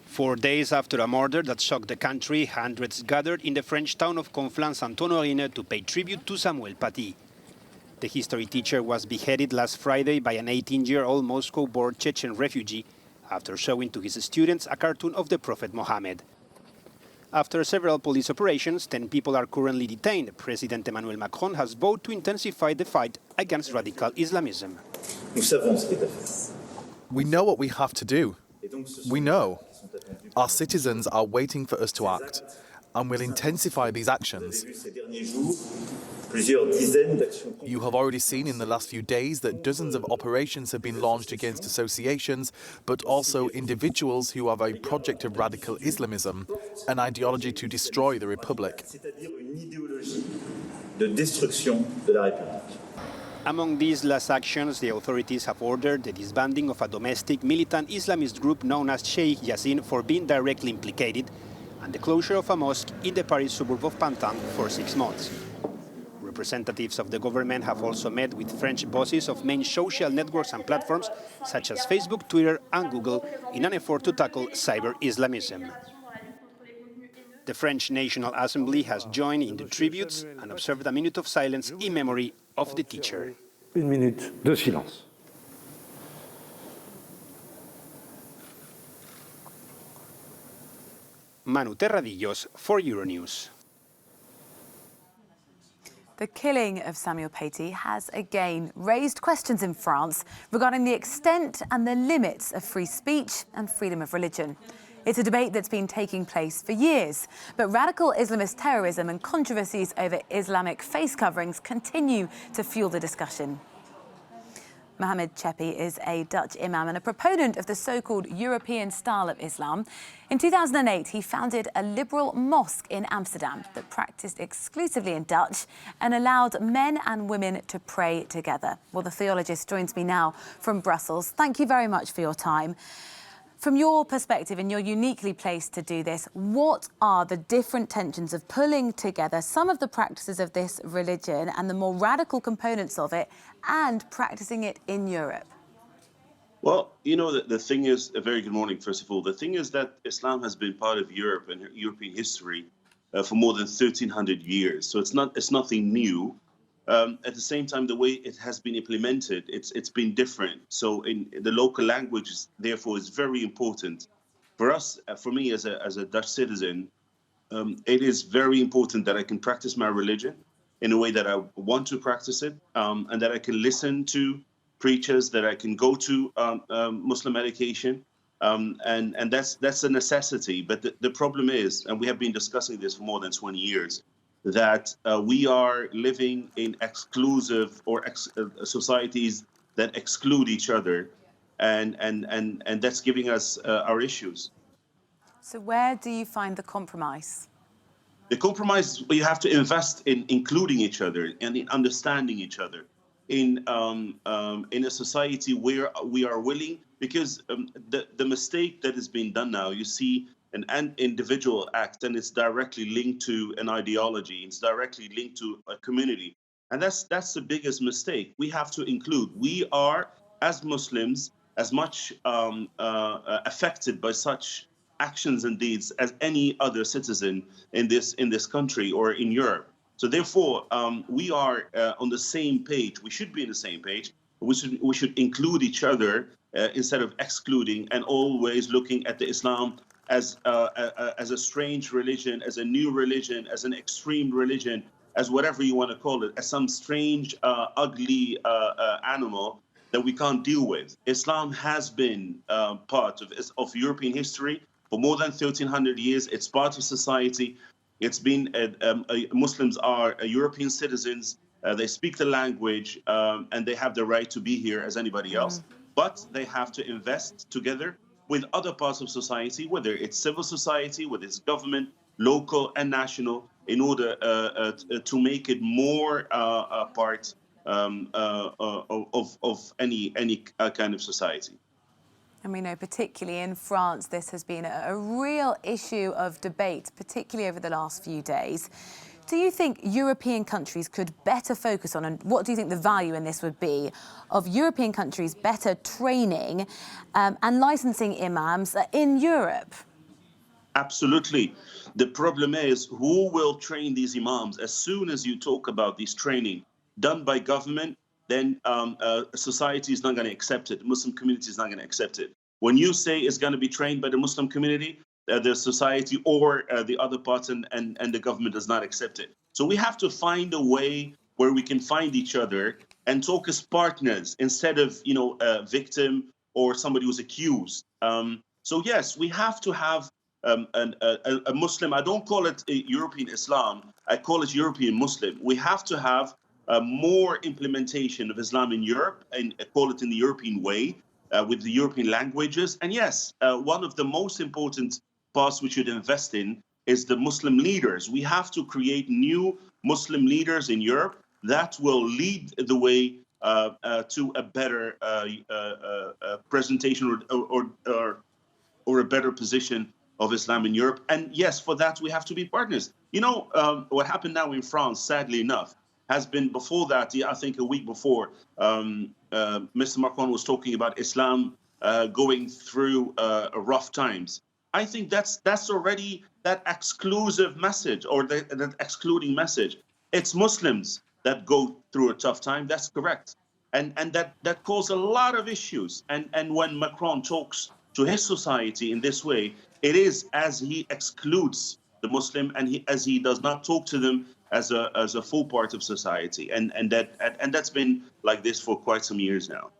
4 days after a murder that shocked the country, hundreds gathered in the French town of Conflans-Sainte-Honorine to pay tribute to Samuel Paty. The history teacher was beheaded last Friday by an 18-year-old Moscow-born Chechen refugee after showing to his students a cartoon of the Prophet Mohammed. After several police operations, 10 people are currently detained. President Emmanuel Macron has vowed to intensify the fight against radical Islamism. We know what we have to do. We know. Our citizens are waiting for us to act, and we'll intensify these actions. You have already seen in the last few days that dozens of operations have been launched against associations, but also individuals who have a project of radical Islamism, an ideology to destroy the Republic. Among these last actions, the authorities have ordered the disbanding of a domestic militant Islamist group known as Sheikh Yassin for being directly implicated, and the closure of a mosque in the Paris suburb of Pantin for 6 months. Representatives of the government have also met with French bosses of main social networks and platforms such as Facebook, Twitter and Google in an effort to tackle cyber-Islamism. The French National Assembly has joined in the tributes and observed a minute of silence in memory of the teacher. Une minute de silence. Manu Terradillos for Euronews. The killing of Samuel Paty has again raised questions in France regarding the extent and the limits of free speech and freedom of religion. It's a debate that's been taking place for years, but radical Islamist terrorism and controversies over Islamic face coverings continue to fuel the discussion. Mohammed Chepi is a Dutch imam and a proponent of the so-called European style of Islam. In 2008, he founded a liberal mosque in Amsterdam that practiced exclusively in Dutch and allowed men and women to pray together. Well, the theologist joins me now from Brussels. Thank you very much for your time. From your perspective, and you're uniquely placed to do this, what are the different tensions of pulling together some of the practices of this religion and the more radical components of it and practicing it in Europe? Well, you know, the thing is, a very good morning, first of all. The thing is that Islam has been part of Europe and European history for more than 1,300 years. So it's nothing new. At the same time, the way it has been implemented, it's been different. So in the local languages, therefore, is very important. For us, for me as a Dutch citizen, it is very important that I can practice my religion in a way that I want to practice it, and that I can listen to preachers, that I can go to Muslim education, and that's a necessity. But the problem is, and we have been discussing this for more than 20 years, that we are living in exclusive or societies that exclude each other, and that's giving us our issues. So where do you find the compromise? The compromise is you have to invest in including each other and in understanding each other in a society where we are willing, because the mistake that is being done now, you see an individual act, and it's directly linked to an ideology. It's directly linked to a community. And that's the biggest mistake. We have to include. We are, as Muslims, as much affected by such actions and deeds as any other citizen in this country or in Europe. So therefore, we are on the same page. We should be on the same page. We should include each other instead of excluding, and always looking at the Islam as a strange religion, as a new religion, as an extreme religion, as whatever you want to call it, as some strange, ugly animal that we can't deal with. Islam has been part of European history for more than 1,300 years. It's part of society. It's been Muslims are European citizens. They speak the language, and they have the right to be here as anybody else. But they have to invest together with other parts of society, whether it's civil society, whether it's government, local and national, in order to make it more part of any kind of society. And we know particularly in France, this has been a real issue of debate, particularly over the last few days. do you think European countries could better focus on, and what do you think the value in this would be, of European countries better training and licensing imams in Europe? Absolutely. The problem is, who will train these imams? As soon as you talk about this training done by government, then society is not going to accept it. The Muslim community is not going to accept it. When you say it's going to be trained by the Muslim community, the society or the other parts and the government does not accept it. So we have to find a way where we can find each other and talk as partners instead of, a victim or somebody who's accused. So yes, we have to have a Muslim. I don't call it a European Islam. I call it European Muslim. We have to have more implementation of Islam in Europe, and call it in the European way, with the European languages. And yes, one of the most important parts we should invest in is the Muslim leaders. We have to create new Muslim leaders in Europe that will lead the way to a better presentation or a better position of Islam in Europe. And yes, for that, we have to be partners. What happened now in France, sadly enough, has been before that, I think a week before, Mr. Macron was talking about Islam going through rough times. I think that's already that exclusive message, or that excluding message. It's Muslims that go through a tough time. That's correct. And that caused a lot of issues. And when Macron talks to his society in this way, it is as he excludes the Muslim, and as he does not talk to them as a full part of society. And that's been like this for quite some years now.